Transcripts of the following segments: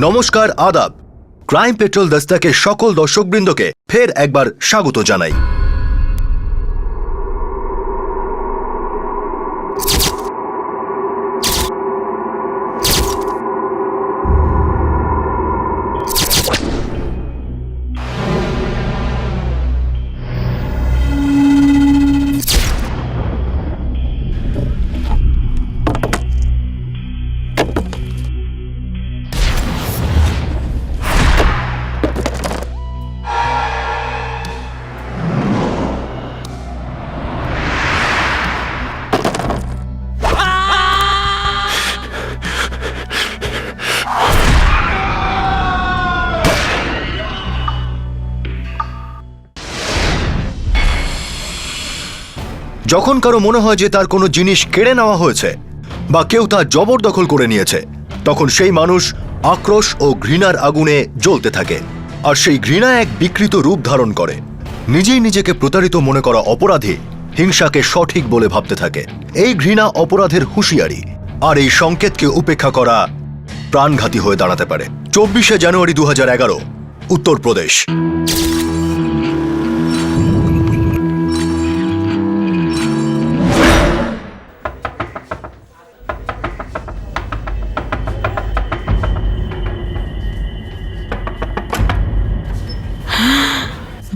নমস্কার, আদাব। Crime petrol দস্তাকে সকল দর্শকবৃন্দকে ফের একবার স্বাগত জানাই। যখন কারো মনে হয় যে তার কোনো জিনিস কেড়ে নেওয়া হয়েছে বা কেউ তা জবরদখল করে নিয়েছে, তখন সেই মানুষ আক্রোশ ও ঘৃণার আগুনে জ্বলতে থাকে। আর সেই ঘৃণা এক বিকৃত রূপ ধারণ করে। নিজেই নিজেকে প্রতারিত মনে করা অপরাধী হিংসাকে সঠিক বলে ভাবতে থাকে। এই ঘৃণা অপরাধের হুঁশিয়ারি, আর এই সংকেতকে উপেক্ষা করা প্রাণঘাতী হয়ে দাঁড়াতে পারে। 24শে জানুয়ারি 2011, উত্তরপ্রদেশ।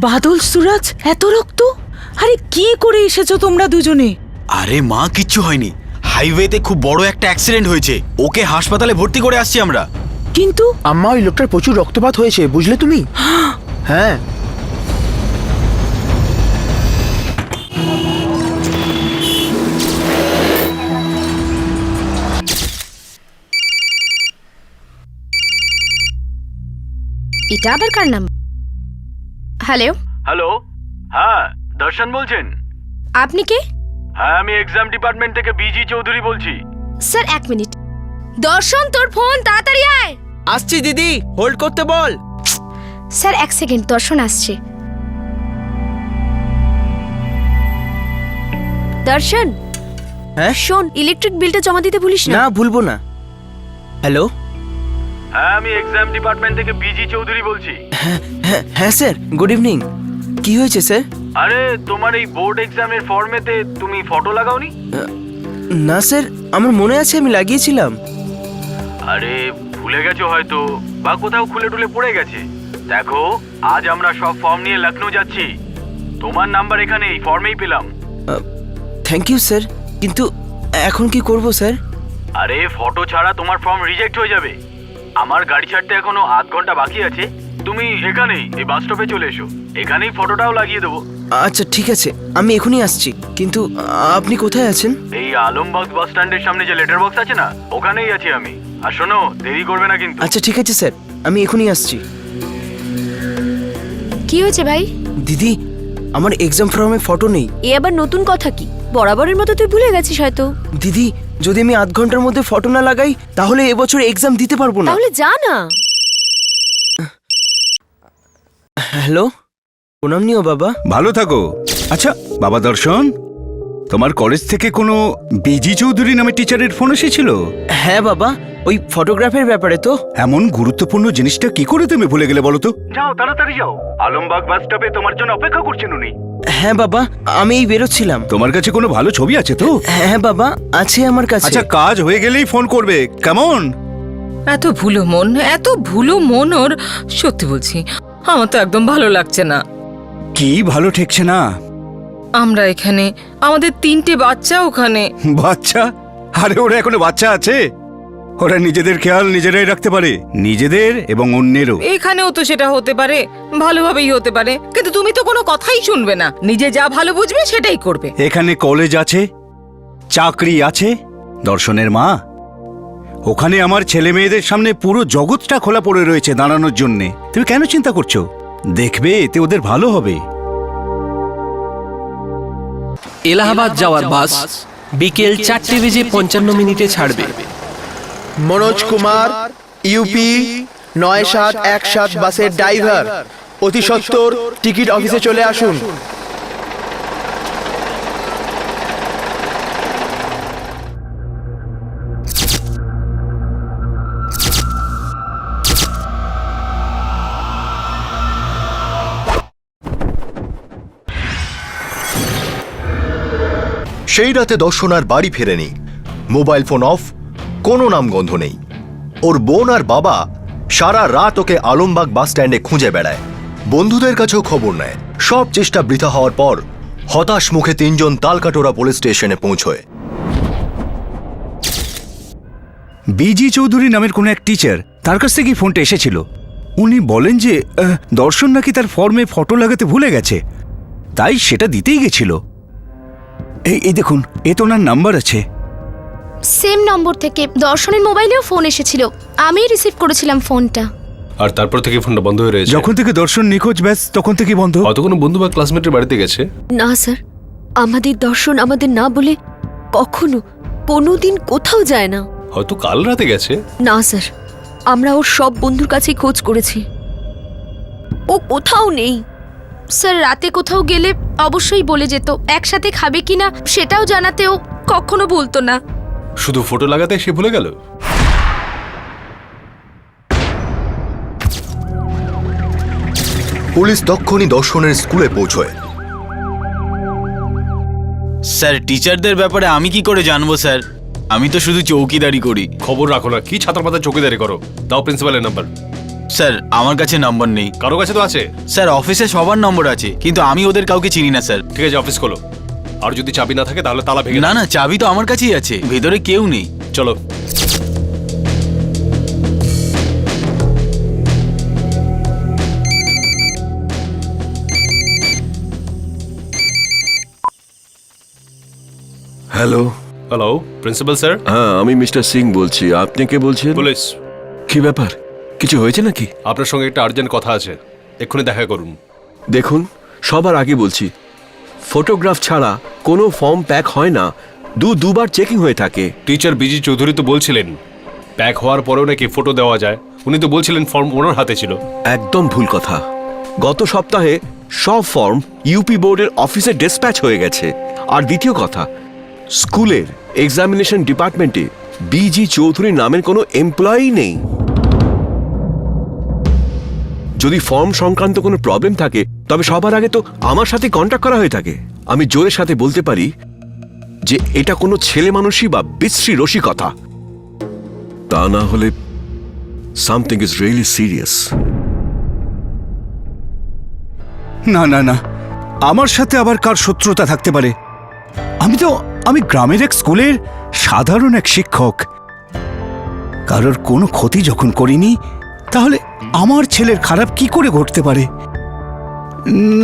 বাদল, সুরাজ, এত রক্ত! আরে কি করে এসেছো তোমরা দুজনে? আরে মা, কিচ্ছু হয়নি। হাইওয়েতে খুব বড় একটা অ্যাক্সিডেন্ট হয়েছে, ওকে হাসপাতালে ভর্তি করে আসছি আমরা। কিন্তু আম্মা, ওই লোকটার প্রচুর রক্তপাত হয়েছে, বুঝলে তুমি? হ্যাঁ। এটা আবার কার নাম? হ্যালো হ্যালো, হ্যাঁ দর্শন বলছেন? আপনি কে? হ্যাঁ, আমি এক্সাম ডিপার্টমেন্ট থেকে বিজি চৌধুরী বলছি। Sir, 1 minute. দর্শন, তোর ফোন, তাড়াতাড়ি আয়। আসছি দিদি, হোল্ড করতে বল। স্যার 1 সেকেন্ড, দর্শন আসছে। দর্শন, হ্যাঁ শোন, ইলেকট্রিক বিলটা জমা দিতে ভুলিস না। না, ভুলবো না। হ্যালো। হ্যাঁ, আমি এক্সাম ডিপার্টমেন্ট থেকে বিজি চৌধুরী বলছি। হ্যাঁ স্যার, গুড ইভিনিং। কি হয়েছে স্যার? আরে, তোমার এই বোর্ড এক্সামের ফর্মেতে তুমি ফটো লাগাওনি? না স্যার, আমার মনে আছে আমি লাগিয়েছিলাম। আরে ভুলে গেছো হয়তো, বা কোথাও খুলে টুলে পড়ে গেছে। দেখো, আজ আমরা সব ফর্ম নিয়ে লখনৌ যাচ্ছি। তোমার নাম্বার এখানে এই ফর্মেই পেলাম। থ্যাংক ইউ স্যার, কিন্তু এখন কি করব স্যার? আরে ফটো ছাড়া তোমার ফর্ম রিজেক্ট হয়ে যাবে। আমার গাড়ি ছাড়তে এখনো আধ ঘন্টা বাকি আছে। তুমি এখানেই এই বাস স্টপে চলে এসো, এখানেই ফটোটাও লাগিয়ে দেবো। আচ্ছা ঠিক আছে, আমি এখনই আসছি। কিন্তু আপনি কোথায় আছেন? এই আলমবাগ বাস স্ট্যান্ডের সামনে যে লেটার বক্স আছে না, ওখানেই আছি আমি। আর শোনো, দেরি করবে না কিন্তু। আচ্ছা ঠিক আছে স্যার, আমি এখনই আসছি। কি হয়েছে ভাই? দিদি, আমার এক্সাম ফর্মে ফটো নেই। এ আবার নতুন কথা কি? বরাবরের মতো তুই ভুলে গেছিস হয়তো। দিদি, যদি আমি আধ ঘন্টার মধ্যে ফটো না লাগাই তাহলে এবছর এক্সাম দিতে পারবো না। তাহলে যা না। হ্যালো, প্রণাম নিও বাবা। ভালো থাকো। আচ্ছা বাবা দর্শন, তোমার কলেজ থেকে কোনো বিজি চৌধুরী নামে টিচারের ফোন এসেছিল? হ্যাঁ বাবা, ওই ফটোগ্রাফের ব্যাপারে তো। এমন গুরুত্বপূর্ণ জিনিসটা কি করে তুমি ভুলে গেলে বলো তো? যাও তাড়াতাড়ি যাও, আলমবাগ বাস স্টপে তোমার জন্য অপেক্ষা করছেন উনি। হ্যাঁ বাবা, আমি এই বেরোচ্ছিলাম। তোমার কাছে কোনো ভালো ছবি আছে তো? হ্যাঁ বাবা, আছে আমার কাছে। আচ্ছা, কাজ হয়ে গেলেই ফোন করবে, কেমন? এত ভুলো মন ওর। সত্যি বলছি, আমার তো একদম ভালো লাগছে না। কি ভালো ঠেকছে না? আমরা এখানে, আমাদের 3টে বাচ্চা ওখানে। বাচ্চা? আরে ওরা এখনো বাচ্চা আছে। ওরা নিজেদের খেয়াল নিজেরাই রাখতে পারে, নিজেদের এবং অন্যেরও। এখানেও তো সেটা হতে পারে, ভালোভাবেই হতে পারে, কিন্তু তুমি তো কোনো কথাই শুনবে না। নিজে যা ভালো বুঝবে সেটাই করবে। এখানে কলেজ আছে, চাকরি আছে। দর্শনের মা, ওখানে আমার ছেলে মেয়েদের সামনে পুরো জগৎটা খোলা পড়ে রয়েছে দাঁড়ানোর জন্যে। তুমি কেন চিন্তা করছো? দেখবে এতে ওদের ভালো হবে। এলাহাবাদ যাওয়ার বাস বিকেল 4:55 ছাড়বে। মনোজ কুমার, ইউপি 9717 বাসের ড্রাইভার, অতি সত্বর টিকিট অফিসে চলে আসুন। সেই রাতে দর্শন আর বাড়ি ফেরেনি। মোবাইল ফোন অফ, কোনো নামগন্ধ নেই। ওর বোন আর বাবা সারা রাত ওকে আলমবাগ বাস স্ট্যান্ডে খুঁজে বেড়ায়, বন্ধুদের কাছেও খবর নেয়। সব চেষ্টা বৃথা হওয়ার পর হতাশ মুখে তিনজন তালকাটোরা পুলিশ স্টেশনে পৌঁছয়। বিজি চৌধুরী নামের কোনো এক টিচার, তার কাছ থেকেই ফোনটা এসেছিল। উনি বলেন যে দর্শন নাকি তার ফর্মে ফটো লাগাতে ভুলে গেছে, তাই সেটা দিতেই গেছিল। এই দেখুন, এ তো ওনার নাম্বার আছে। সেম নম্বর থেকে দর্শনের মোবাইলেও ফোন এসেছিল, আমি রিসিভ করেছিলাম ফোনটা। আর তারপর থেকে ফোনটা বন্ধ হয়ে রয়েছে। যখন থেকে দর্শন নিখোঁজ, ব্যাস তখন থেকে বন্ধ। হয়তো কোনো বন্ধু বা ক্লাসমেটের বাড়িতে গেছে। না স্যার, আমাদের দর্শন আমাদের না বলে কখনো কোনোদিন কোথাও যায় না। হয়তো কাল রাতে গেছে। না স্যার, আমরা ওর সব বন্ধুর কাছেই খোঁজ করেছি, ও কোথাও নেই। স্যার রাতে কোথাও গেলে অবশ্যই বলে যেত, একসাথে খাবে কিনা সেটাও জানাতেও কখনো বলতো না। শুধু ফটো লাগাতে সে ভুলে গেল। পুলিশ তক্ষুনি দর্শনের স্কুলে পৌঁছয়। স্যার টিচারদের ব্যাপারে আমি কি করে জানবো স্যার? আমি তো শুধু চৌকিদারি করি। খবর রাখো না, কি ছাতার পাতা চৌকিদারি করো? দাও প্রিন্সিপালের নাম্বার। স্যার আমার কাছে নাম্বার নেই। কারো কাছে তো আছে। স্যার অফিসে সবার নম্বর আছে, কিন্তু আমি ওদের কাউকে চিনি না স্যার। ঠিক আছে, অফিস খোলো। আর যদি চাবি না থাকে তাহলে তালা ভেঙে না না, চাবি তো আমার কাছেই আছে, ভেতরে কেউ নেই। চলো। হ্যালো। Hello, principal sir. হ্যাঁ, আমি মিস্টার সিং বলছি। আপনি কে বলছেন? পুলিশ। কি ব্যাপার, কিছু হয়েছে নাকি? আপনার সঙ্গে একটা আর্জেন্ট কথা আছে, এক্ষুনি দেখা করুন। দেখুন, সবার আগে বলছি, ফটোগ্রাফ ছাড়া কোনো ফর্ম প্যাক হয় না, দুবার চেকিং হয়ে থাকে। টিচার বিজি চৌধুরী তো বলছিলেন প্যাক হওয়ার পরেও নাকি ফটো দেওয়া যায়। উনি তো বলছিলেন ফর্ম ওনার হাতে ছিল। একদম ভুল কথা। গত সপ্তাহে সব ফর্ম ইউপি বোর্ডের অফিসে ডিসপ্যাচ হয়ে গেছে। আর দ্বিতীয় কথা, স্কুলের এক্সামিনেশন ডিপার্টমেন্টে বিজি চৌধুরী নামের কোনো এমপ্লয়ি নেই। যদি ফর্ম সংক্রান্ত কোনো প্রবলেম থাকে তবে সবার আগে তো আমার সাথে কন্ট্যাক্ট করা হয়ে থাকে। আমি জোরের সাথে বলতে পারি যে এটা কোনো ছেলে মানুষই বা বিশ্রী রসিকতা। তা না হলে সামথিং ইজ রিয়েলি সিরিয়াস। না না না, আমার সাথে আবার কার শত্রুতা থাকতে পারে? আমি গ্রামের এক স্কুলের সাধারণ এক শিক্ষক। কারোর কোনো ক্ষতি যখন করিনি, তাহলে আমার ছেলের খারাপ কি করে ঘটতে পারে?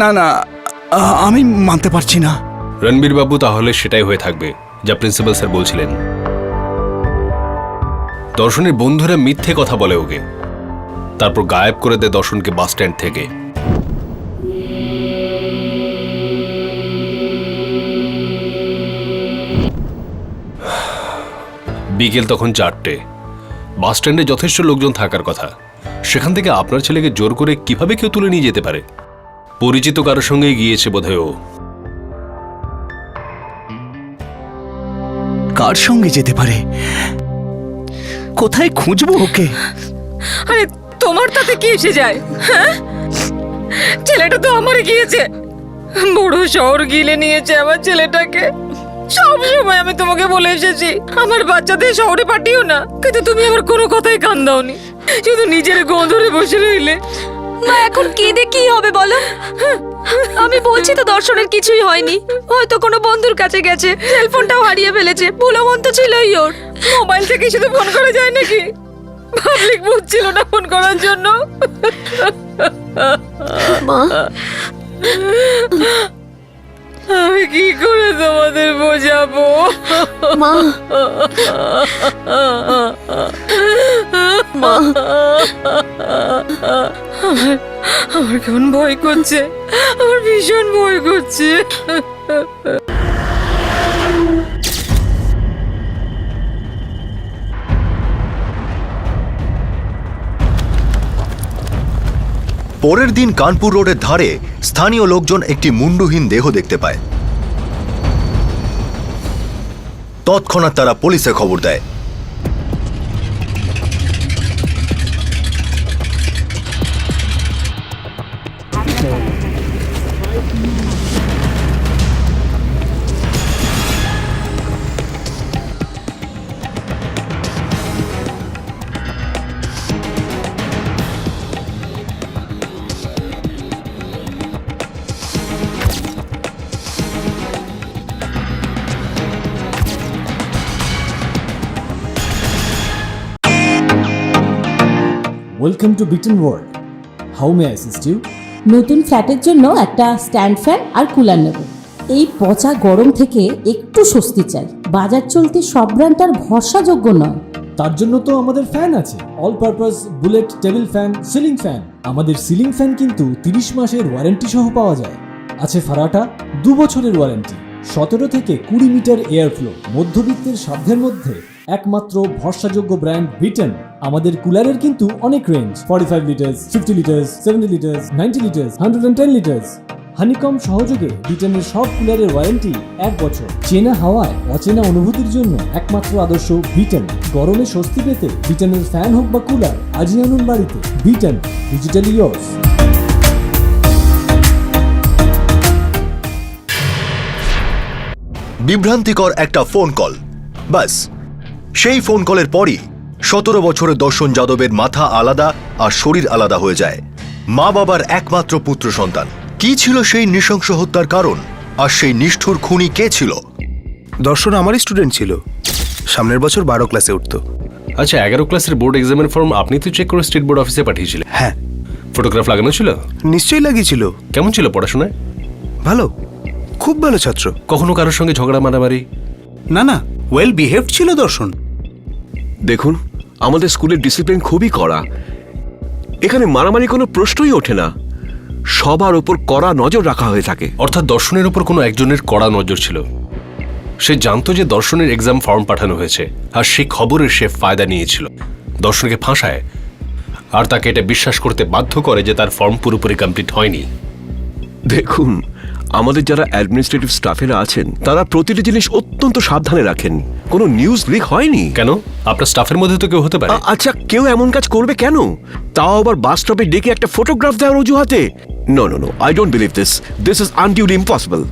না না, আমি মানতে পারছি না। রণবীর বাবু, তাহলে সেটাই হয়ে থাকবে যা প্রিন্সিপাল স্যার বলছিলেন। দর্শনের বন্ধুরা মিথ্যে কথা বলে ওকে, তারপর গায়েব করে দেয় দর্শনকে বাস স্ট্যান্ড থেকে। বিকেল তখন 4টে। বাস স্ট্যান্ডে যথেষ্ট লোকজন থাকার কথা, সেখান থেকে আপনার ছেলেকে জোর করে কিভাবে কেউ তুলে নিয়ে যেতে পারে? পরিচিত কারোর সঙ্গে গিয়েছে বোধহয় ও। কার সঙ্গে যেতে পারে? কোথায় খুঁজবো ওকে? আরে তোমার তাতে কি এসে যায়? হ্যাঁ, ছেলেটা তো আমারই গিয়েছে, বড় শহর গিলে নিয়েছে আমার ছেলেটাকে। সব সময় আমি তোমাকে বলে এসেছি আমার বাচ্চাদের শহরে পাঠিও না, কিন্তু তুমি আমার কোনো কথাই কান দাওনি, শুধু নিজের গোঁ ধরে বসে রইলে। মা, এখন কেঁদে কি হবে বলো? আমি বলছি তো দর্শনের কিছুই হয়নি, হয়তো কোনো বন্ধুর কাছে গেছে, সেলফোনটাও হারিয়ে ফেলেছে, ভুলো মন তো ছিলই ওর। মোবাইল থেকে শুধু ফোন করা যায় নাকি? পাবলিক বুথ ছিল না ফোন করার জন্য? মা, আমি কি করে তোমাদের বোঝাবো? মা, মা, আমার কেমন ভয় করছে, আমার ভীষণ ভয় করছে। পরের দিন কানপুর রোডের ধারে স্থানীয় লোকজন একটি মুন্ডুহীন দেহ দেখতে পায়। তৎক্ষণাৎ তারা পুলিশে খবর দেয়। Welcome to Beaton world. How may assist you? নতুন ফ্ল্যাটের জন্য একটা স্ট্যান্ড ফ্যান আর কুলার নেব। এই পচা গরম থেকে একটু স্বস্তি চাই। বাজার চলতে সব ব্র্যান্ড আর ভরসাযোগ্য নয়। তার জন্য তো আমাদের ফ্যান আছে, all purpose bullet table fan, ceiling fan. আমাদের সিলিং ফ্যান কিন্তু 30 মাসের ওয়ারেন্টি সহ পাওয়া যায়। আছে ফারাটা 2 বছরের ওয়ারেন্টি, 17 থেকে 20 মিটার এয়ার ফ্লো। মধ্যবিত্তের সাধ্যের মধ্যে একমাত্র ভরসাযোগ্য ব্র্যান্ড বিটন। আমাদের কুলারের কিন্তু অনেক range, 45 litres, 50 litres, 70 litres, 90 litres, 110 litres. Honeycomb সহযোগে বিটনের সব কুলারের ওয়ারেন্টি 1 বছর। চেনা হাওয়ায় অচেনা অনুভূতির জন্য একমাত্র আদর্শ বিটন। গরমে স্বস্তি পেতে বিটনের ফ্যান হোক বা কুলার, আজই আনুন বাড়িতে। Vuitton, digitally yours. বিভ্রান্তিকর একটা ফোন কল, বাস সেই ফোন কলের পরই 17 বছরের দর্শন যাদবের মাথা আলাদা আর শরীর আলাদা হয়ে যায়। মা বাবার একমাত্র পুত্র সন্তান। কি ছিল সেই নৃশংস হত্যার কারণ, আর সেই নিষ্ঠুর খুনি কে ছিল? দর্শন আমারই স্টুডেন্ট ছিল, সামনের বছর 12 ক্লাসে উঠতো। আচ্ছা, 11 ক্লাসের বোর্ড এক্সামের ফর্ম আপনি তো চেক করে স্টেট বোর্ড অফিসে পাঠিয়েছিলেন। হ্যাঁ। ফটোগ্রাফ লাগানো ছিল? নিশ্চয়ই লাগিয়েছিল। কেমন ছিল পড়াশোনায়? ভালো, খুব ভালো ছাত্র। কখনো কারোর সঙ্গে ঝগড়া মারামারি? না না, ওয়েল বিহেভড ছিল দর্শন। দেখুন, আমাদের স্কুলের ডিসিপ্লিন খুবই কড়া। এখানে মারামারি কোনো প্রশ্নই ওঠে না। সবার ওপর কড়া নজর রাখা হয়ে থাকে। অর্থাৎ দর্শনের উপর কোনো একজনের কড়া নজর ছিল। সে জানতো যে দর্শনের এক্সাম ফর্ম পাঠানো হয়েছে, আর সেই খবরের সে ফায়দা নিয়েছিল। দর্শনকে ফাঁসায় আর তাকে এটা বিশ্বাস করতে বাধ্য করে যে তার ফর্ম পুরোপুরি কমপ্লিট হয়নি। দেখুন, আমাদের যারা অ্যাডমিনিস্ট্রেটিভ স্টাফেরা আছেন তারা প্রতিটি জিনিস অত্যন্ত সাবধানে রাখেন। কোনো নিউজ লিক হয়নি। কেন? আপনার স্টাফের মধ্যে তো কেউ হতে পারে। আচ্ছা, কেউ এমন কাজ করবে কেন? তাও আবার বাস স্টপে ডেকে একটা ফটোগ্রাফ দেওয়ার অজুহাতে? No no no, I don't believe this. This is unduly impossible.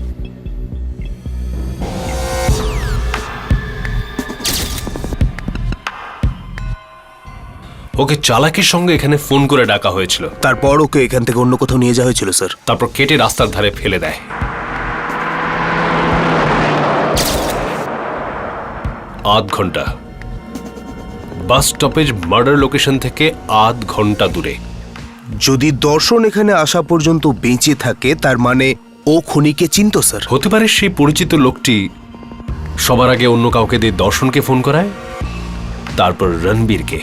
Okay চালাকির সঙ্গে এখানে ফোন করে ডাকা হয়েছিল। তারপর ওকে এখান থেকে অন্য কোথাও নিয়ে যাওয়া হয়েছিল স্যার। তারপর কেটে রাস্তার ধারে ফেলে দেয়। আধ ঘন্টা বাস স্টপেজ মার্ডার লোকেশন থেকে আধ ঘন্টা দূরে। যদি দর্শন এখানে আসা পর্যন্ত বেঁচে থাকে তার মানে ও খুনিকে চিনত স্যার। হতে পারে সেই পরিচিত লোকটি সবার আগে অন্য কাউকে দিয়ে দর্শনকে ফোন করায়, তারপর রণবীরকে।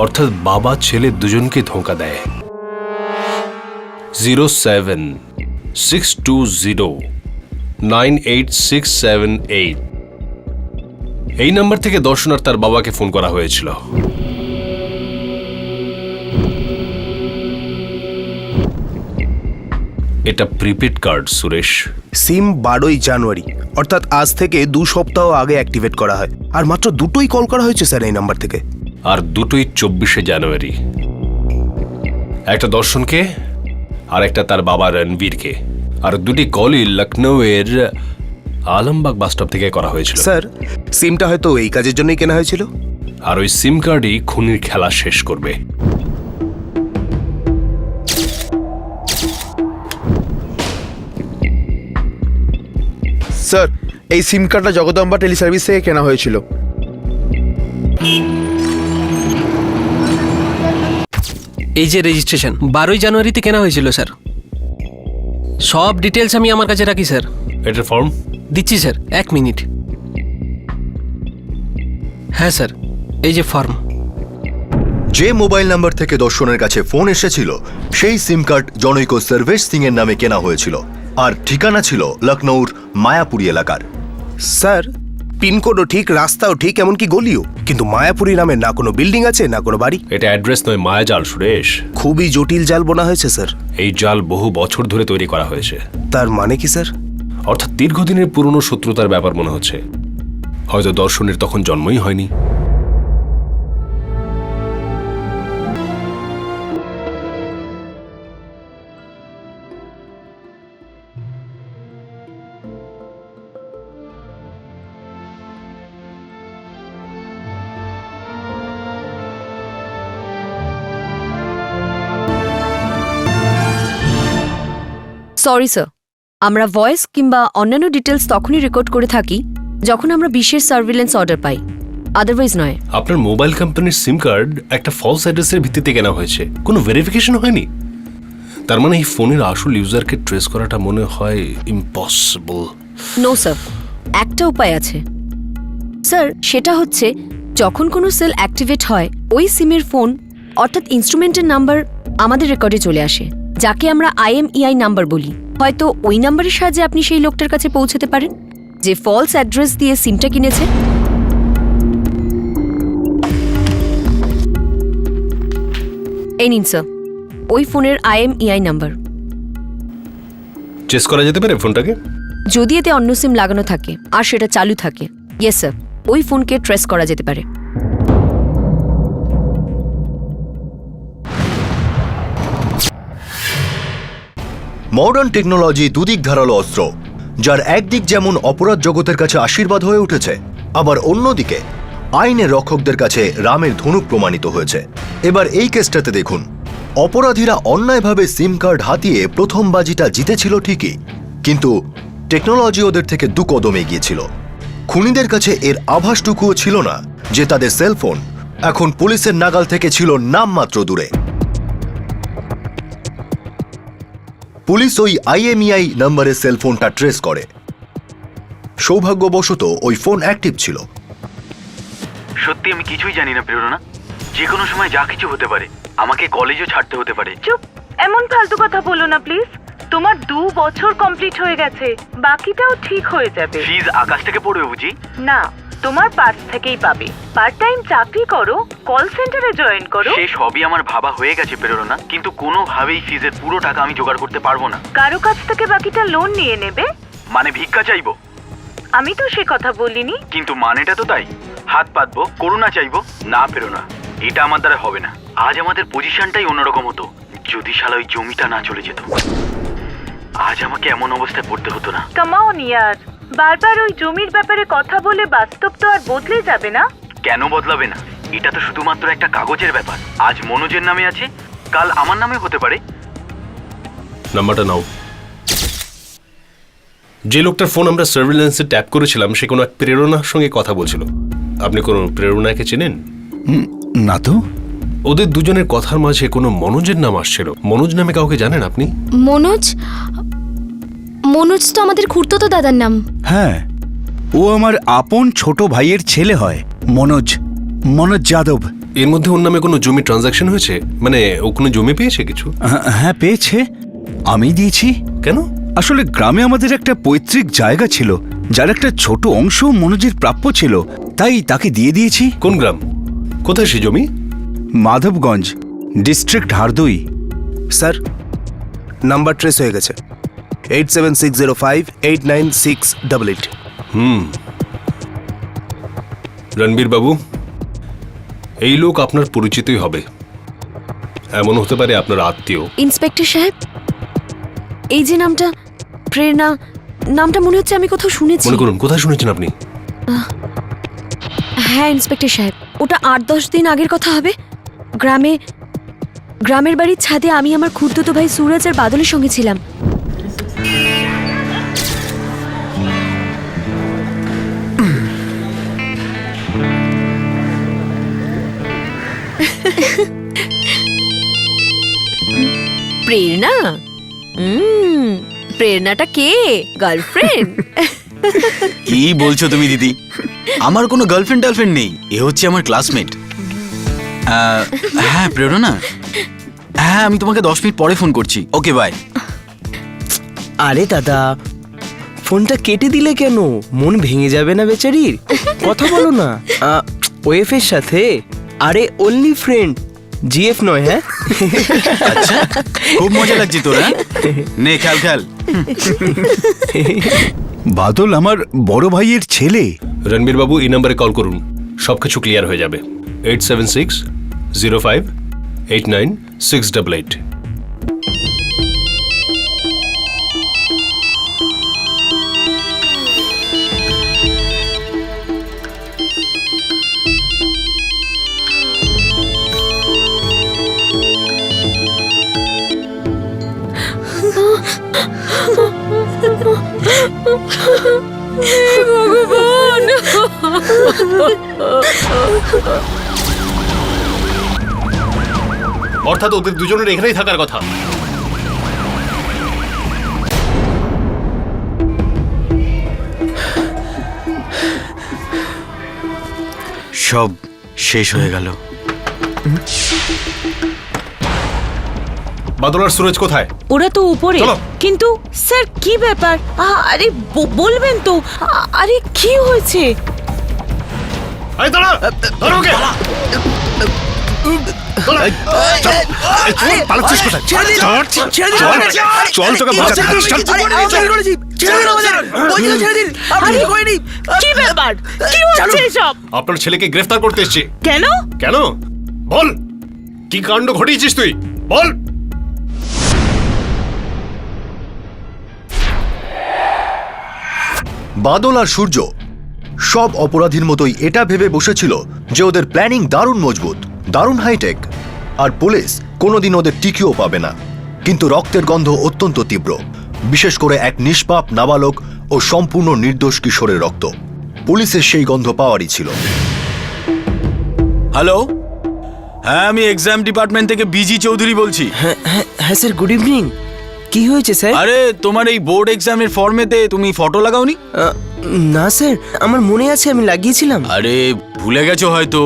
অর্থাৎ বাবা ছেলে দুজনকে ধোঁকা দেয়। 07620986678 এই নাম্বার থেকে দর্শন আর তার বাবাকে ফোন করা হয়েছিল। এটা প্রিপেড কার্ড সুরেশ। সিম 12ই জানুয়ারি, অর্থাৎ আজ থেকে 2 সপ্তাহ আগে অ্যাক্টিভেট করা হয়। আর মাত্র দুটোই কল করা হয়েছে স্যার এই নাম্বার থেকে। আর দুটোই 24শে জানুয়ারি। একটা দর্শনকে আর একটা তার বাবা রণবীরকে। আর দুটি কলই লখনৌয়ের আলমবাগ বাস স্টপ থেকে করা হয়েছিল। স্যার, সিমটা হয়তো এই কাজের জন্যই কেনা হয়েছিল। আর ওই সিম কার্ডই খুনির খেলা শেষ করবে। স্যার, এই সিম কার্ডটা জগদম্বা টেলিসার্ভিস থেকে কেনা হয়েছিল। এই যে রেজিস্ট্রেশন 12ই জানুয়ারিতে কেনা হয়েছিল স্যার। সব ডিটেলস আমি আমার কাছে রাখি স্যার। এটার ফর্ম দিচ্ছি স্যার, 1 মিনিট। হ্যাঁ স্যার, এই যে ফর্ম। যে মোবাইল নাম্বার থেকে দর্শনের কাছে ফোন এসেছিল সেই সিম কার্ড জনৈক সর্বেশ সিং এর নামে কেনা হয়েছিল, আর ঠিকানা ছিল লখনৌর মায়াপুরি এলাকার। স্যার, পিনকোডও ঠিক, রাস্তাও ঠিক, এমনকি গলিও, কিন্তু মায়াপুরি নামে না কোনো বিল্ডিং আছে না কোনো বাড়ি। এটা অ্যাড্রেস নয়, মায়াজাল সুরেশ। খুবই জটিল জাল বোনা হয়েছে স্যার। এই জাল বহু বছর ধরে তৈরি করা হয়েছে। তার মানে কি স্যার? অর্থাৎ দীর্ঘদিনের পুরনো শত্রুতার ব্যাপার মনে হচ্ছে। হয়তো দর্শনের তখন জন্মই হয়নি। সরি স্যার, আমরা ভয়েস কিংবা অন্যান্য ডিটেলস তখনই রেকর্ড করে থাকি যখন আমরা বিশেষ সার্ভিলেন্স অর্ডার পাই। আদারওয়াইজ নয়। আপনার মোবাইল কোম্পানির সিম কার্ড একটা ফলস অ্যাড্রেসের ভিত্তিতে কেনা হয়েছে, কোনো ভেরিফিকেশন হয়নি। তার মানে এই ফোনের আসল ইউজারকে ট্রেস করাটা মনে হয় ইম্পসিবল। নো স্যার, একটা উপায় আছে স্যার, সেটা হচ্ছে যখন কোনো সেল অ্যাক্টিভেট হয় ওই সিমের ফোন অর্থাৎ ইনস্ট্রুমেন্টের নাম্বার আমাদের রেকর্ডে চলে আসে, যাকে আমরা IMEI নাম্বার বলি। হয়তো ওই নাম্বারের সাহায্যে আপনি সেই লোকটার কাছে পৌঁছতে পারেন যে ফলস অ্যাড্রেস দিয়ে সিমটা কিনেছে। এই নিন স্যার ওই ফোনের IMEI নাম্বার। চেস করা যেতে পারে ফোনটাকে? যদি এতে অন্য সিম লাগানো থাকে আর সেটা চালু থাকে, ইয়েস স্যার, ওই ফোনকে ট্রেস করা যেতে পারে। মডার্ন টেকনোলজি দুদিক ধারালো অস্ত্র, যার একদিক যেমন অপরাধ জগতের কাছে আশীর্বাদ হয়ে উঠেছে, আবার অন্যদিকে আইনের রক্ষকদের কাছে রামের ধনুক প্রমাণিত হয়েছে। এবার এই কেসটাতে দেখুন, অপরাধীরা অন্যায়ভাবে সিম কার্ড হাতিয়ে প্রথম বাজিটা জিতেছিল ঠিকই, কিন্তু টেকনোলজি ওদের থেকে দু কদম এগিয়েছিল। খুনিদের কাছে এর আভাসটুকুও ছিল না যে তাদের সেলফোন এখন পুলিশের নাগাল থেকে ছিল নামমাত্র দূরে। পুলিশ ওই IMEI নম্বরের সেলফোনটা ট্রেস করে। সৌভাগ্যবশত ওই ফোন অ্যাক্টিভ ছিল। সত্যি আমি কিছুই জানি না প্রেরণা, যে কোনো সময় যা কিছু হতে পারে, আমাকে কলেজও ছাড়তে হতে পারে। চুপ, এমন ফালতু কথা বলো না প্লিজ। তোমার 2 বছর কমপ্লিট হয়ে গেছে, বাকিটাও ঠিক হয়ে যাবে। ফিজ আকাশ থেকে পড়বে বুঝি? না, তোমার পার্স থেকেই পাবে। পার্ট টাইম চাকরি করো, কল সেন্টারে জয়েন করো। সে সবই আমার ভাবা হয়ে গেছে প্রেরণা, কিন্তু কোনোভাবেই ফিজের পুরো টাকা আমি জোগাড় করতে পারবো না। কারো কাছ থেকে বাকিটা লোন নিয়ে নেবে? মানে ভিক্ষা চাইবো? আমি তো সে কথা বলিনি। কিন্তু মানেটা তো তাই, হাত পাতবো, করুণা চাইবো? না প্রেরণা, এটা আমার দ্বারা হবে না। আজ আমাদের পজিশনটাই অন্যরকম হতো যদি শালা ওই জমিটা না চলে যেত। আজ আমাকে এমন অবস্থায় পড়তে হতো না। কাম অন ইয়ার, বারবার ওই জমির ব্যাপারে কথা বলে বাস্তব তো আর বদলে যাবে না। কেন বদলাবে না? এটা তো শুধুমাত্র একটা কাগজের ব্যাপার। আজ মনোজের নামে আছে, কাল আমার নামে হতে পারে। নাম্বারটা নাও। যে লোকটার ফোন আমরা সার্ভিলেন্সে ট্যাপ করেছিলাম সে কোনো এক প্রেরণার সঙ্গে কথা বলছিল। আপনি কোনো প্রেরণাকে চেনেন? না তো। ওদের দুজনের কথার মাঝে কোনো মনোজের নাম আসছিল। মনোজ নামে কাউকে জানেন আপনি? মনোজ? মনোজ তো আমাদের খুড়তুতো দাদার নাম। হ্যাঁ, ও আমার আপন ছোট ভাইয়ের ছেলে হয়, মনোজ যাদব। এর মধ্যে ওর নামে কোনো জমি ট্রানজাকশন হয়েছে? মানে ও কোনো জমি পেয়েছে কিছু? হ্যাঁ পেয়েছে, আমি দিয়েছি। কেন? আসলে গ্রামে আমাদের একটা পৈতৃক জায়গা ছিল, যার একটা ছোট অংশ মনোজের প্রাপ্য ছিল, তাই তাকে দিয়ে দিয়েছি। কোন গ্রাম? কোথায় সে জমি? Madhabganj, district হারদুই। Sir, number trace হয়ে গেছে 8760589688। রণবীর বাবু, এই লোক আপনার পরিচিতই হবে, এমন হতে পারে আপনার আত্মীয়। ইন্সপেক্টর সাহেব, এই যে নামটা প্রেরণা, নামটা মনে হচ্ছে আমি কোথাও শুনেছি। মনে করুন, কোথায় শুনেছেন আপনি? হ্যাঁ ইন্সপেক্টর সাহেব, ওটা 8-10 দিন আগের কথা হবে। গ্রামের বাড়ির ছাদে আমি আমার খুড়তুতো ভাই সুরজ আর বাদলের সঙ্গে ছিলাম। প্রেরণা? প্রেরণাটা কে? গার্লফ্রেন্ড? কি বলছো তুমি দিদি? আমার কোনো গার্লফ্রেন্ড নেই, এ হচ্ছে আমার ক্লাসমেট। হ্যাঁ প্রেরণা, হ্যাঁ আমি তোমাকে 10 মিনিট পরে ফোন করছি। Okay bye. আরে দাদা, ফোনটা কেটে দিলে কেন? মন ভেঙে যাবে না বেচারির? কথা বলো না ওয়েফের সাথে। আরে অনলি ফ্রেন্ড, জিএফ নয়। হ্যাঁ আচ্ছা, খুব মজা লাগছে তোর। নে খেল খেল। বাদল আমার বড় ভাইয়ের ছেলে। রণবীর বাবু, এই নম্বরে কল করুন, সবকিছু ক্লিয়ার হয়ে যাবে। 8760589688। ভগবান, অর্থাৎ ওদের দুজনের এখানেই থাকার কথা। সব শেষ হয়ে গেল। বাদল আর সুরজ কোথায়? ওরা তো উপরে, চলো। কিন্তু স্যার কি ব্যাপার? আরে বলবেন তো, আরে কি হয়েছে? এই দাঁড়া, ধরো ওকে। পালাচ্ছিস কোথায়? চল তোকে বাঁচাতে হবে। কি ব্যাপার? কি হচ্ছে এসব? আপনার ছেলেকে গ্রেফতার করতে এসেছি। কেন? কেন বল, কি কাণ্ড ঘটিয়েছিস তুই বল। বাদল আর সূর্য সব অপরাধীর মতোই এটা ভেবে বসেছিল যে ওদের প্ল্যানিং দারুণ মজবুত, দারুণ হাইটেক, আর পুলিশ কোনোদিন ওদের টিকিও পাবে না। কিন্তু রক্তের গন্ধ অত্যন্ত তীব্র, বিশেষ করে এক নিষ্পাপ নাবালক ও সম্পূর্ণ নির্দোষ কিশোরের রক্ত। পুলিশের সেই গন্ধ পাওয়ারই ছিল। হ্যালো, হ্যাঁ আমি এক্সাম ডিপার্টমেন্ট থেকে বিজি চৌধুরী বলছি। হ্যাঁ স্যার, গুড ইভিনিং। কি হয়েছে স্যার? আরে তোমার এই বোর্ড এক্সামের ফর্মেতে তুমি ফটো লাগাওনি? না স্যার, আমার মনে আছে আমি লাগিয়েছিলাম। আরে ভুলে গেছো হয়তো,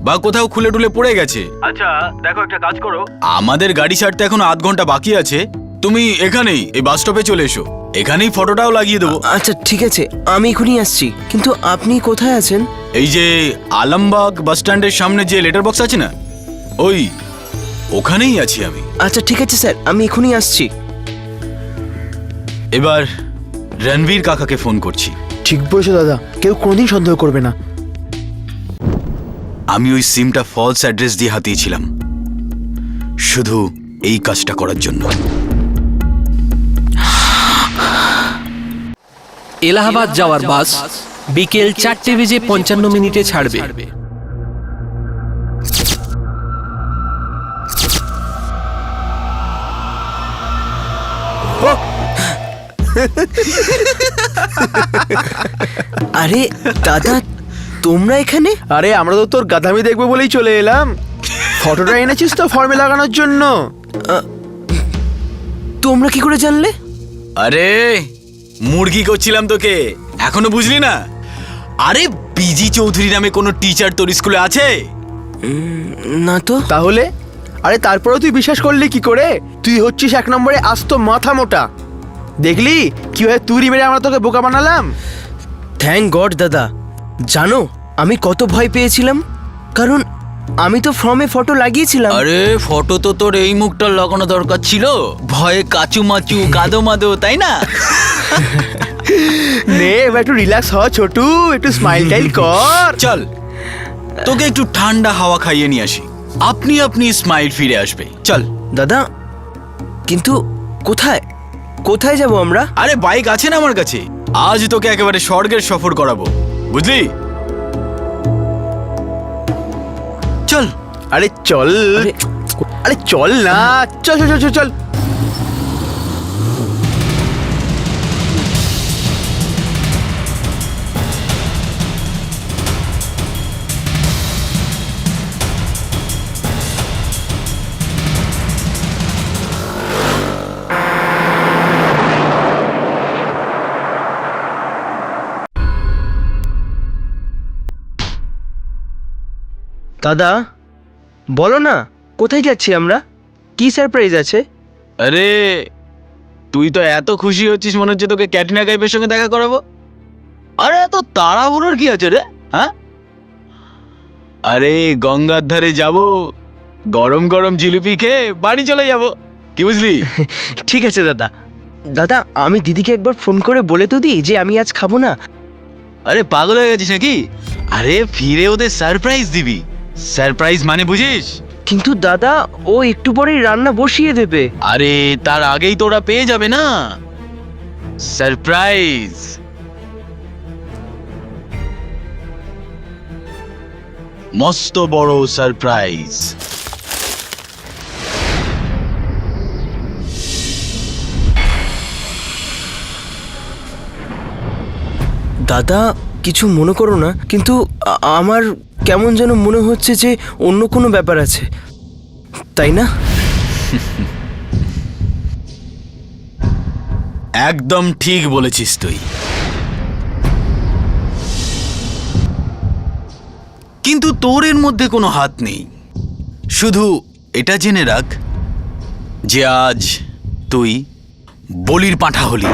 বা কোথাও খুলে টুলে পড়ে গেছে। আচ্ছা দেখো, একটা কাজ করো, আমাদের গাড়ি ছাড়তে এখন আধ ঘন্টা বাকি আছে, তুমি এখানেই এই বাস স্টপে চলে এসো, এখানেই ফটোটাও লাগিয়ে দেবো। আচ্ছা ঠিক আছে, আমি এখনই আসছি। কিন্তু আপনি কোথায় আছেন? এই যে আলমবাগ বাস স্ট্যান্ডের সামনে যে লেটার বক্স আছে না, ওখানেই আছি আমি। আচ্ছা ঠিক আছে স্যার, আমি এখনই আসছি। এবার রণবীর কাকাকে ফোন করছি। ঠিক বলেছো দাদা, কেউ কোনোদিন সন্দেহ করবে না। আমি ওই সিমটা ফলস অ্যাড্রেস দিয়ে হাতিয়েছিলাম শুধু এই কাজটা করার জন্য। এলাহাবাদ যাওয়ার বাস বিকেল 4:55 ছাড়বে। আরে দাদা, তোমরা এখানে? আরে আমরা তো তোর গাধামি দেখবো বলেই চলে এলাম। ফটোটা এনেছিস তো ফর্মে লাগানোর জন্য। তোমরা কি করে জানলে? আরে মুরগি করছিলাম তোকে, এখনো বুঝলি না? আরে বিজি চৌধুরী নামে কোনো টিচার তোর স্কুলে আছে? না তো। তাহলে? আরে তারপরেও তুই বিশ্বাস করলি কি করে? তুই হচ্ছিস এক নম্বরে আস্ত মাথা মোটা। দেখলি কিভাবে তুই মেরে আমরা তোকে বোকা বানালাম। থ্যাংক গড দাদা। জানো আমি কত ভয় পেয়েছিলাম, কারণ আমি তো ফর্মে ফটো লাগিয়েছিলাম। আরে ফটো তো তোর এই মুখটা লাগানো দরকার ছিল, ভয়ে কাচু মাচু কাদো মাদো, তাই না? নে এবার একটু রিল্যাক্স হ ছোটু, একটু স্মাইল টাইল কর। চল তোকে একটু ঠান্ডা হাওয়া খাইয়ে নিয়ে আসি, আপনি আপনি স্মাইল ফিরে আসবে। চল দাদা, কিন্তু কোথায় কোথায় যাব আমরা? আরে বাইক আছে না আমার কাছে, আজ তোকে একেবারে স্বর্গের সফর করাবো, বুঝলি? চল। আরে চল, আরে চল না, চল চল চল চল। দাদা বলো না, কোথায় যাচ্ছি আমরা? কি সারপ্রাইজ আছে? আরে তুই তো এত খুশি হচ্ছিস মনে হচ্ছে তোকে ক্যাটরিনা কাইফের সঙ্গে দেখা করাবো। আরে এত তাড়াহুড়োর কি আছে রে? হ্যাঁ, আরে গঙ্গার ধারে যাব, গরম গরম জিলিপি খেয়ে বাড়ি চলে যাব, কি বুঝলি? ঠিক আছে দাদা। দাদা আমি দিদিকে একবার ফোন করে বলে তো দিই যে আমি আজ খাবো না। আরে পাগল হয়ে গেছিস নাকি? আরে ফিরে ওদের সারপ্রাইজ দিবি। সারপ্রাইজ মানে বুঝিস? কিন্তু দাদা ও একটু পরেই রান্না বসিয়ে দেবে। আরে তার আগেই তোরা পেয়ে যাবে না সারপ্রাইজ। মস্ত বড় সারপ্রাইজ। দাদা কিছু মনে করো না, কিন্তু আমার কেমন যেন মনে হচ্ছে যে অন্য কোনো ব্যাপার আছে, তাই না? একদম ঠিক বলেছিস তুই। কিন্তু তোর এর মধ্যে কোনো হাত নেই। শুধু এটা জেনে রাখ যে আজ তুই বলির পাঁঠা হলি।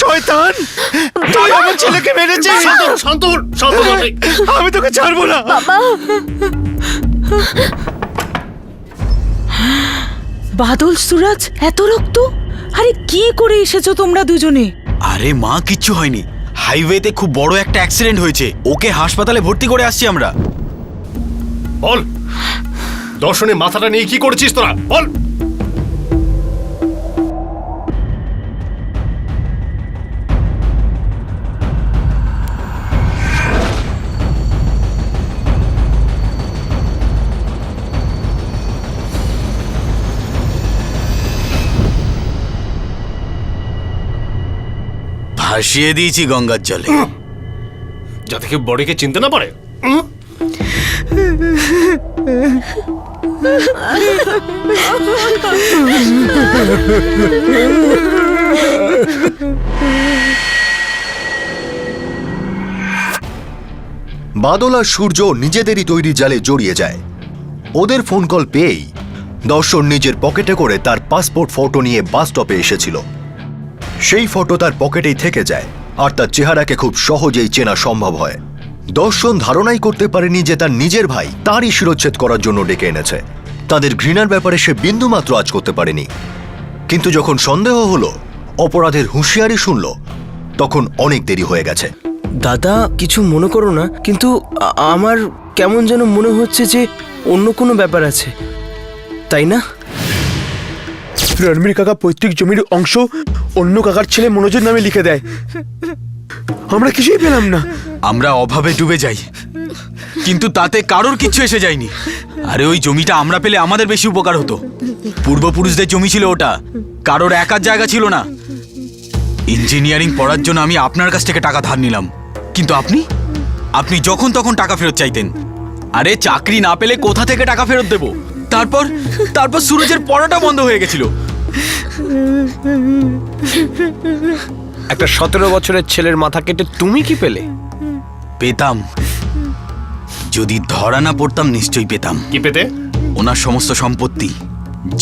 শয়তান, তুই আমার ছেলেকে মেরেছিস। শান্ত আমি তোকে ছাড়বো না। বাদল, সুরাজ, এত রক্ত! আরে কি করে এসেছো তোমরা দুজনে? আরে মা, কিচ্ছু হয়নি। হাইওয়েতে খুব বড় একটা অ্যাক্সিডেন্ট হয়েছে, ওকে হাসপাতালে ভর্তি করে আসছি আমরা। বল, দর্শনের মাথাটা নিয়ে কি করেছিস তোরা? বল। ভাসিয়ে দিয়েছি গঙ্গার জলে, যাতে কেউ বডিকে চিনতে না পারে। বাদল আর সূর্য নিজেদেরই তৈরি জালে জড়িয়ে যায়। ওদের ফোন কল পেয়েই দর্শন নিজের পকেটে করে তার পাসপোর্ট ফটো নিয়ে বাস স্টপে এসেছিল। সেই ফটো তার পকেটেই থেকে যায় আর তার চেহারাকে খুব সহজেই চেনা সম্ভব হয়। দর্শন ধারণাই করতে পারেনি যে তার নিজের ভাই তারই শিরোচ্ছেদ করার জন্য ডেকে এনেছে। তাদের ঘৃণার ব্যাপারে সে বিন্দুমাত্র আঁচ করতে পারেনি, কিন্তু যখন সন্দেহ হলো, অপরাধের হুঁশিয়ারি শুনল, তখন অনেক দেরি হয়ে গেছে। দাদা, কিছু মনে করো না, কিন্তু আমার কেমন যেন মনে হচ্ছে যে অন্য কোনো ব্যাপার আছে, তাই না? রণবীর কাকা পৈতৃক জমির অংশ অন্য কাকার ছেলে মনোজের নামে লিখে দেয়। আমরা কিছুই পেলাম না। আমরা অভাবে ডুবে যাই, কিন্তু তাতে কারোর কিচ্ছু এসে যায়নি। আরে ওই জমিটা আমরা পেলে আমাদের বেশি উপকার হতো। পূর্বপুরুষদের জমি ছিল ওটা, কারোর একার জায়গা ছিল না। ইঞ্জিনিয়ারিং পড়ার জন্য আমি আপনার কাছ থেকে টাকা ধার নিলাম, কিন্তু আপনি যখন তখন টাকা ফেরত চাইতেন। আরে চাকরি না পেলে কোথা থেকে টাকা ফেরত দেব? তারপর সুরজের পড়াটা বন্ধ হয়ে গেছিল। একটা 17 বছরের ছেলের মাথা কেটে তুমি কি পেলে? পেতাম, যদি ধরা না পড়তাম নিশ্চয়ই পেতাম। কি পেতে? ওনার সমস্ত সম্পত্তি,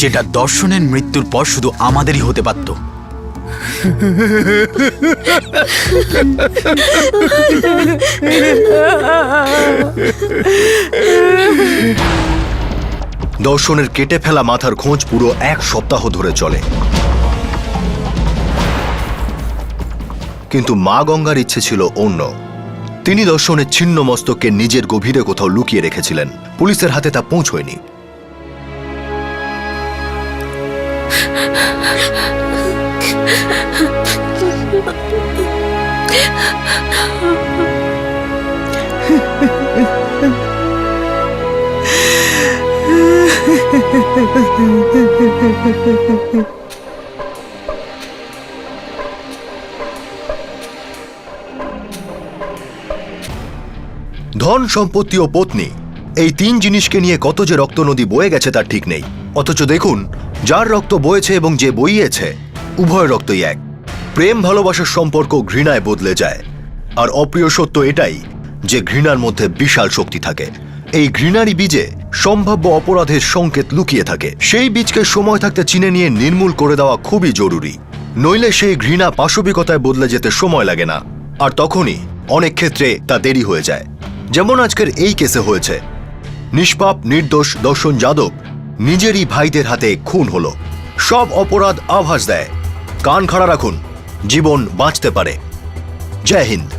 যেটা দর্শনের মৃত্যুর পর শুধু আমাদেরই হতে পারত। দর্শনের কেটে ফেলা মাথার খোঁজ পুরো 1 সপ্তাহ ধরে চলে, কিন্তু মা গঙ্গার ইচ্ছে ছিল অন্য। তিনি দর্শনের ছিন্ন মস্তককে নিজের গভীরে কোথাও লুকিয়ে রেখেছিলেন। পুলিশের হাতে তা পৌঁছয়নি। ধন, সম্পত্তি ও পত্নী, এই 3 জিনিসকে নিয়ে কত যে রক্ত নদী বয়ে গেছে তার ঠিক নেই। অথচ দেখুন, যার রক্ত বয়েছে এবং যে বইয়েছে, উভয় রক্তই এক। প্রেম ভালোবাসার সম্পর্ক ঘৃণায় বদলে যায়। আর অপ্রিয় সত্য এটাই যে ঘৃণার মধ্যে বিশাল শক্তি থাকে। এই ঘৃণারই বীজে সম্ভাব্য অপরাধের সংকেত লুকিয়ে থাকে। সেই বীজকে সময় থাকতে চিনে নিয়ে নির্মূল করে দেওয়া খুবই জরুরি, নইলে সেই ঘৃণা পাশবিকতায় বদলে যেতে সময় লাগে না। আর তখনই অনেক ক্ষেত্রে তা দেরি হয়ে যায়, যেমন আজকের এই কেসে হয়েছে। নিষ্পাপ নির্দোষ দর্শন যাদব নিজেরই ভাইদের হাতে খুন হলো। সব অপরাধ আভাস দেয়, কান খাড়া রাখুন, জীবন বাঁচতে পারে। জয় হিন্দ।